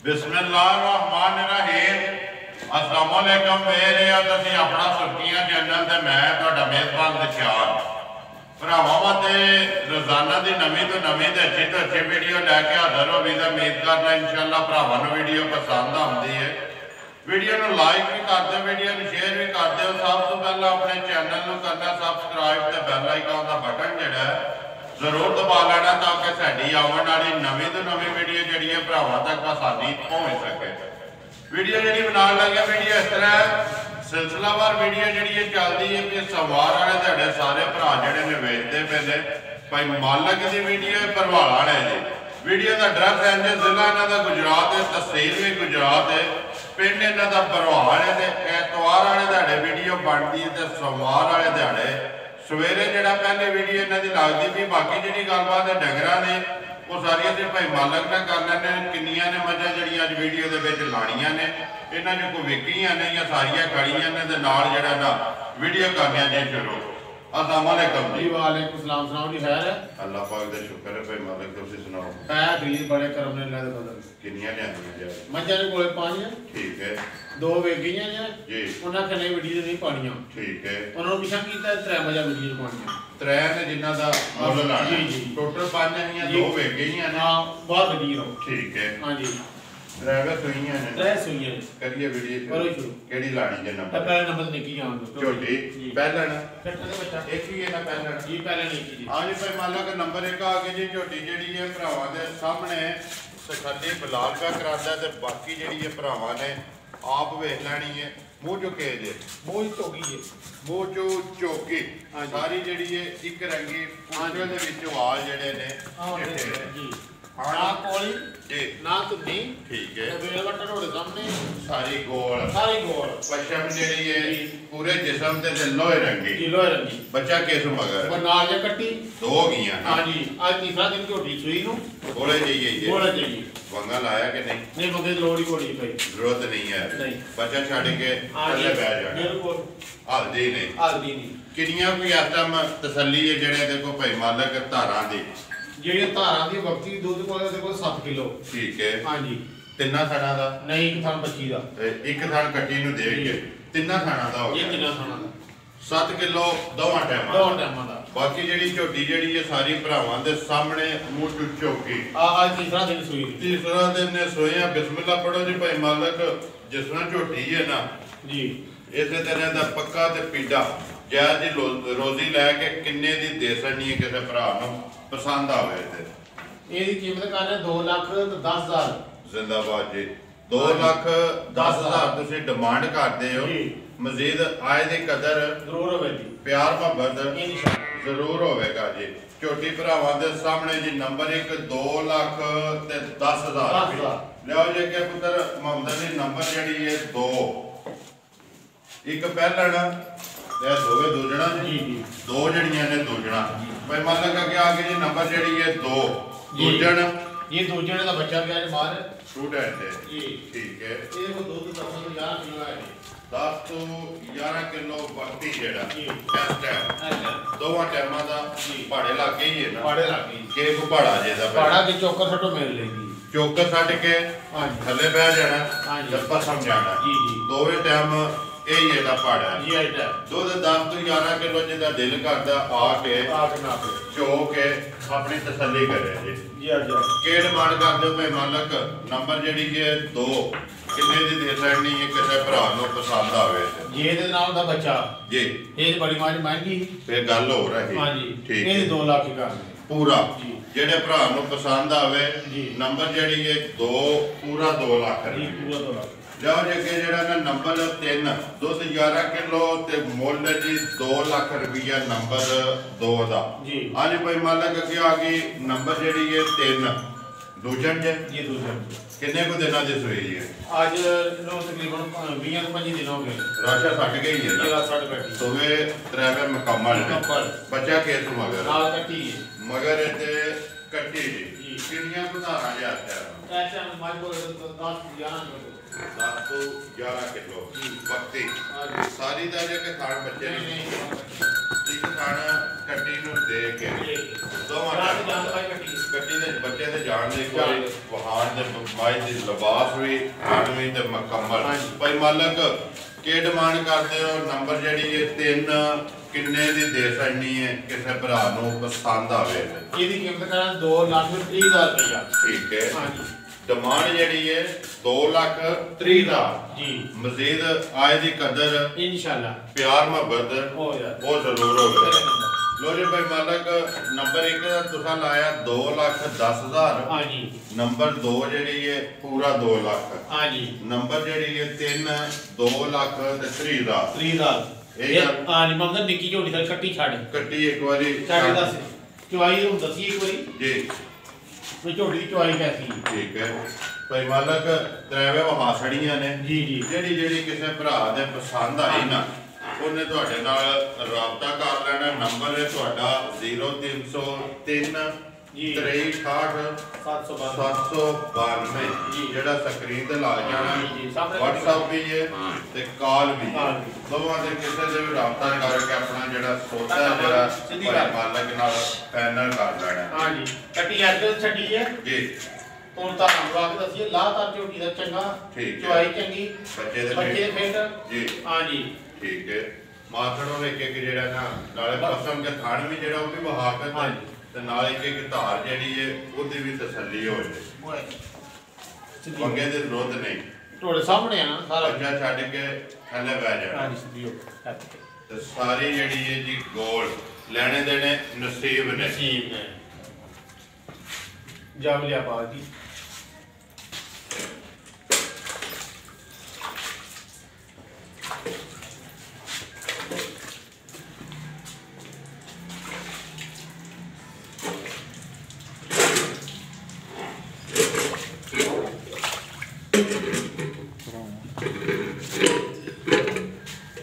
बिस्मिल्लाहिर्रहमानिर्रहीम। अस्सलाम वालेकुम। मेरे तुसीं अपना सुर्खियां चैनल ते मैं तुहाडा मेज़बान दिशान भरावां वास्ते रोजाना की नवीं तो अच्छी वीडियो लैके हाजिर हो। उम्मीद करना इंशाअल्लाह भरावां नूं वीडियो पसंद आउंदी है। वीडियो नूं लाइक भी कर दो, वीडियो नूं शेयर भी कर दो। सब तो पहला अपने चैनल नूं करना सबसक्राइब ते बैल आइकन का बटन जिहड़ा जरूर दबा लेना ताकि साडी आने वाली नवीं तो नवीं वीडियो जी है भरावां तक आसानी पहुँच सके। वीडियो जी बना लगे वीडियो इस तरह सिलसिलावार वीडियो जी चलती है कि सोमवार वाले दिहाड़े सारे भरा जोड़े ने वेचते पे ने भाई मालक की वीडियो भरवाला ने जी। वीडियो का एड्रैस है जी, जिला इन्हों का गुजरात है, तहसील भी गुजरात है, पिंड इन्हों का भरवाल है। एतवार वाले दिहाड़े वीडियो बनती है तो सोमवार वाले दिहाड़े सवेरे जो पहले वीडियो इन्हों की लगती भी। बाकी जी गलबात है डंगर ने वो सारिया तो भाई मालक ने कर लेने किनिया ने मझा जड़ियाँ अज वीडियो के लानिया ने इन्हों जो कोई विकियां ने या सारिया खड़िया ने जरा ना वीडियो करने जी शुरू। अस्सलाम वालेकुम जी। वालेकुम सलाम। सुनाओ जी खैर है? अल्लाह पाक दा शुक्र है भाई मालिक तुसी सुनाओ। मैं गरीब बड़े करम ने अल्लाह दे बदल किनिया लियांदियां जी? मझां दे कोले पानी है। ठीक है। दो वेगियां जी। उन्हां कने वीडियो नहीं पानियां। ठीक है। उन्होंने पिछा कीता त्रै मझां वीडियो पानियां। त्रै ने जिन्हां दा मुੱਲ लाना जी जी टोटल 5 हैं, दो वेगियां ने। हां बहुत वधिया। ठीक है। हां जी ड्राइवर सुइयां ने। त्रै सुइयां करिए वीडियो करो शुरू। केड़ी लानी जे नंबर? पहले नंबर निकी जान दो। छोटी पहलन कट्टा दे बच्चा एक ही है ना पहलन जी पहले निकी जी। आज भाई मालक नंबर 1 आ गई जी। छोटी जेडी है भरावां दे सामने सखाली बिलाल का करांदा ते बाकी जेडी है भरावां ने आप वेख लैनी है। मुंह चुके जे मोह चोगी है, मुंह चो चौकी सारी जेडी है एक रंगी पूंछे दे विच वाल जेडे ने जी ना कोली जी ना तुनी। ठीक है। वेल वटन होड़े सामने सारी गोल पश्चिम जेडी है पूरे जिस्म ते लोहे रंगी जी लोहे रंगी। बच्चा किस मगर बनाल जे कट्टी दो गियां। हां जी आज तीसरा दिन झोटी सुई नु बोले चाहिए बोला चाहिए। वंगा लाया कि नहीं? नहीं मगे लोड़ी कोड़ी भाई जरूरत नहीं है। नहीं बच्चा छड़ के थल्ले बैठ जाना बिल्कुल हल्दी नहीं हल्दी नहीं। किनिया कोई आइटम तसल्ली है जेड़े देखो भाई मालक धारां दी जेड़ी धारां दी वक्ती दूध कोल देखो 7 किलो। ठीक है। हां जी तिन्ना थाना दा नहीं एक थान बच्ची दा एक थान कट्टी नु देख के तिन्ना थाना दा हो ये गया। कितना थाना दा 7 किलो दोवां टाइम दो टाइमां दा। बाकी जेड़ी झोटी जेड़ी है सारी भरावां दे सामने मुंह चुक चौकी। आज तीसरा दिन सुई तीसरा दिन ने सोया बिस्मिल्लाह पढ़ो जी भाई मालक जिस तरह झोटी है ना जी इस तरह का पक्का ते पीड़ा जैद दी रोजी लैके किन्ने दी दे सकनी है किसी भरा नूं पसंद आवे ते ਇਹਦੀ कीमत करने 2,10,000 जिंदाबाद जी। 2,10,000 तुसीं डिमांड करते हो। मजीद आए दी कदर जरूर होवेगी, प्यार मोहब्बत इंशाअल्लाह जरूर होवेगा जी। झोटी भरावां दे सामने जी नंबर 1 2,10,000 लियाओ जी के पुत्र मोहम्मद अली नंबर जड़ी है 2 एक पहलण ते दोवे दूजणा जी दो जड़ियां ने दूजणा भाई मालक अगे आगे जी नंबर जड़ी है 2 दूजण ये दूजण का बच्चा गया है बाहर स्टूडेंट है जी। ठीक है। ये को दूध 10 तो 11 किलो है 10 तो 11 किलो बाकी जेड़ा जी इस टाइम दोवां टाइमां दा पहाड़े लागे ही है ना पाड़े लागे के को पहाड़ा जे दा पाड़ा के चौकर सटो मिल लेगी चौकर छड्ड के हां जी थल्ले बैठ जाना हां जी जप्पा समझाना जी जी दोवे टाइम यही है दा पहाड़ा जी आइटा दुध 10 तो 11 किलो जिदा दिल करदा आके ना चो के अपनी तसल्ली करे जी। जी आ जा के डिमांड कर दो भाई मालक नंबर जेडी है 2 किन्ने दी दे सकनी है किसे भरा नु पसंद आवे ते ये दे नाम दा बच्चा जी ये बड़ी मारी महंगी फिर गल हो रही। हां जी ठीक ये 2 लाख की कर पूरा जी जेडे भरा नु पसंद आवे जी नंबर जेडी है 2 पूरा 2 लाख जी रुपए पूरा 2 लाख जाओ जी अगे जेड़ा ना नंबर 3 दुध 11 किलो ते मुੱਲ जी 2 लाख रुपया नंबर 2 दा जी। आज भाई मालक अगे आ गई नंबर जेडी है 3 दूजन जे ये दूसरा किन्ने को दिना दी सुई है? आज नो तकरीबन 20-25 दिन हो गए राशा सट गई है ये ना साढ़े बैठी सुबह ड्राइवर मुकम्मल है कपल बच्चा केस मगर नाल कट्टी है मगर ते कट्टी जी जी। किन्नियां को धारा जे आता है? ऐसा मार को 10-11 10 तो 11 किलो जी। वक्ती हां सारी दा जे के थान बच्चे नहीं नहीं ਇੱਕ ਖਾਣਾ ਕੱਟੀ ਨੂੰ ਦੇ ਕੇ ਦੋਵਾਂ ਰਾਤ ਜਾਨ ਭਾਈ ਕੱਟੀ ਕੱਟੀ ਦੇ ਬੱਚੇ ਦੇ ਜਾਣ ਦੇ ਕੋਈ ਵਹਾਣ ਦੇ ਮਾਈ ਦੀ ਲਿਬਾਸ ਵੀ ਖਾਣ ਵੀ ਤੇ ਮੁਕੰਮਲ ਭਾਈ ਮਾਲਕ ਕੀ ਡਿਮਾਂਡ ਕਰਦੇ ਹੋ ਨੰਬਰ ਜਿਹੜੀ ਇਹ 3 ਕਿੰਨੇ ਦੀ ਦੇ ਸਕਣੀ ਹੈ ਕਿਸੇ ਭਰਾ ਨੂੰ ਪਸੰਦ ਆਵੇ ਇਹਦੀ ਕੀਮਤ ਕਰਾਂ 2,30,000 ਰੁਪਇਆ ਠੀਕ ਹੈ ਹਾਂਜੀ ਡਿਮਾਂਡ ਜਿਹੜੀ ਹੈ 2,30,000 ਜੀ ਮਜ਼ੀਦ ਆਏ ਦੀ ਕਦਰ ਇਨਸ਼ਾਅੱਲਾ ਪਿਆਰ ਮੁਹੱਬਤ ਹੋ ਜਾ ਉਹ ਜ਼ਰੂਰ ਹੋਵੇ ਲੋ ਜੀ ਭਾਈ ਮਾਲਕ ਨੰਬਰ 1 ਦਾ ਤੁਸੀਂ ਲਾਇਆ 2,10,000 ਹਾਂਜੀ ਨੰਬਰ 2 ਜਿਹੜੀ ਹੈ ਪੂਰਾ 2 ਲੱਖ ਹਾਂਜੀ ਨੰਬਰ ਜਿਹੜੀ ਹੈ 3 2,30,000 30,000 ਇਹ ਹਾਂਜੀ ਮਤਲਬ ਨਿੱਕੀ ਝੋਟੀ ਦਾ ਕੱਟੀ ਛੱਡ ਕੱਟੀ ਇੱਕ ਵਾਰੀ ਛੱਡ ਦੱਸ ਚੁਆਈ ਨੂੰ ਦੱਸੀ ਇੱਕ ਵਾਰੀ ਜੀ ਵੀ ਝੋਟੀ ਦੀ ਚੁਆਈ ਕੈਸੀ ਠੀਕ ਹੈ ਭਾਈ ਮਾਲਕ ਤ੍ਰੈਵੇ ਵਹਾਸੜੀਆਂ ਨੇ ਜੀ ਜੀ ਜਿਹੜੀ ਕਿਸੇ ਭਰਾ ਦੇ ਪਸੰਦ ਆਈ ਨਾ ਉਹਨੇ ਤੁਹਾਡੇ ਨਾਲ ਰਾਬਤਾ ਕਰ ਲੈਣਾ ਨੰਬਰ ਹੈ ਤੁਹਾਡਾ 0303 ਜੀ 6368 792 ਜੀ ਜਿਹੜਾ ਸਕਰੀਨ ਤੇ ਲੱਗ ਜਾਣਾ ਜੀ ਸਾਹਮਣੇ WhatsApp ਵੀ ਹੈ ਤੇ ਕਾਲ ਵੀ ਕਾਲ ਵੀ। ਦੋਵਾਂ ਦੇ ਕਿਸੇ ਦੇ ਵੀ ਰਾਬਤਾ ਕਰਕੇ ਆਪਣਾ ਜਿਹੜਾ ਸੌਦਾ ਹੈ ਜਿਹੜਾ ਸਿੱਧੀ ਭਾਈ ਗੱਲ। ਮਾਲਕ ਨਾਲ ਫਾਈਨਲ ਕਰ ਲੈਣਾ ਹਾਂਜੀ ਕੱਟੀ ਅੱਜ ਛੱਡੀ ਹੈ ਜੀ ਹੁਣ ਤਾਂ ਨੰਬਰ ਆ ਕੇ ਦੱਸੀਏ ਲਾਤਾਰ ਝੋਟੀ ਦਾ ਚੰਗਾ ਠੀਕ ਹੈ। ਚੁਆਈ ਚੰਗੀ ਬੱਚੇ ਦੇ ਬੱਚੇ ਫਿੱਟ ਜੀ ਹਾਂਜੀ ਠੀਕ ਹੈ ਮਾਥੜੋਂ ਵੇਖ ਕੇ ਜਿਹੜਾ ਨਾ ਨਾਲੇ ਪਸਮ ਕੇ ਥਾਣ ਵੀ ਜਿਹੜਾ ਉਹ ਵੀ ਵਹਾਕਤ ਹੈ ਤੇ ਨਾਲ ਇੱਕ ਧਾਰ ਜਿਹੜੀ ਹੈ ਉਹਦੀ ਵੀ ਤਸੱਲੀ ਹੋ ਜਾਏ ਵੰਗੇ ਦੇ ਵਿਰੋਧ ਨਹੀਂ ਤੁਹਾਡੇ ਸਾਹਮਣੇ ਆ ਨਾ ਸਾਰਾ ਬੱਚਾ ਛੱਡ ਕੇ ਥੱਲੇ ਬਹਿ ਜਾਣਾ ਹਾਂਜੀ ਸਿੱਧੀ ਹੋ ਤੇ ਸਾਰੀ ਜਿਹੜੀ ਹੈ ਜੀ ਗੋਲ ਲੈਣੇ ਦੇਣੇ ਨਸੀਬ ਨੇ ਨਸੀਬ ਨੇ ਜਾਵ ਲਿਆ ਬਾਦ ਜੀ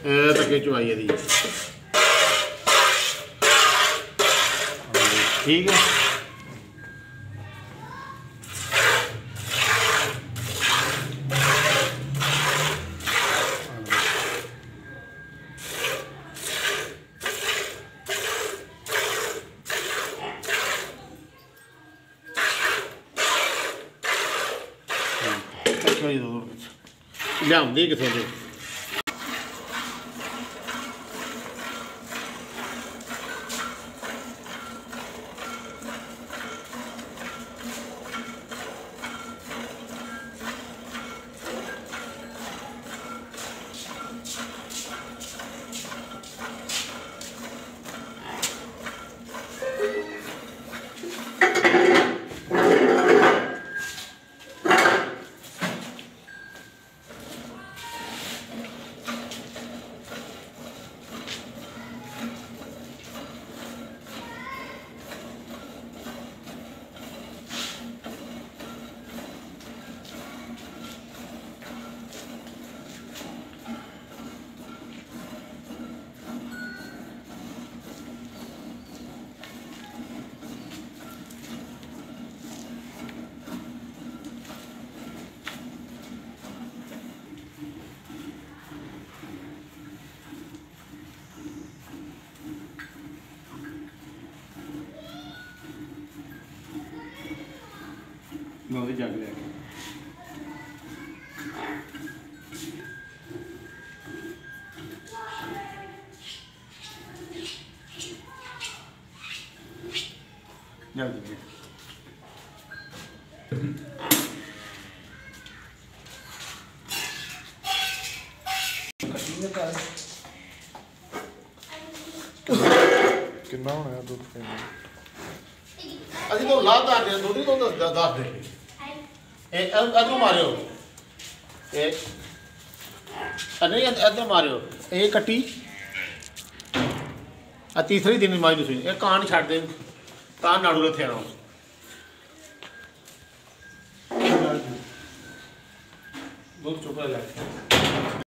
ਇਹ ਤੱਕ ਚੁਆਈ ਇਹਦੀ ਠੀਕ ਹੈ ਲਿਆਉਂਦੀ ਕਿਥੋਂ ਦੇ ਮੈਂ ਉਹਦੀ ਜੱਗ ਲਿਆ ਜਲਦੀ ਕਿੰਨਾ ਹੋਣਾ ਦੁੱਧ ਪੀਣਾ ਅਸੀਂ ਤਾਂ ਲਾਤਾਰ ਦੇ ਦੁੱਧ ਤੋਂ ਦੱਸ ਦੇ ਇਹ ਅਦੋਂ ਮਾਰਿਓ ਇਹ ਅਨੇ ਅਦੋਂ ਮਾਰਿਓ ਇਹ ਕੱਟੀ ਆ ਤੀਸਰੀ ਦਿਨ ਮਾਈ ਤੁਸੀਂ ਇਹ ਕਾਨ ਛੱਡ ਦੇ ਤਾਂ ਨਾੜੂ ਰੱਥੇ ਆਣਾ ਦੁੱਧ ਚੁੱਕ ਲੈ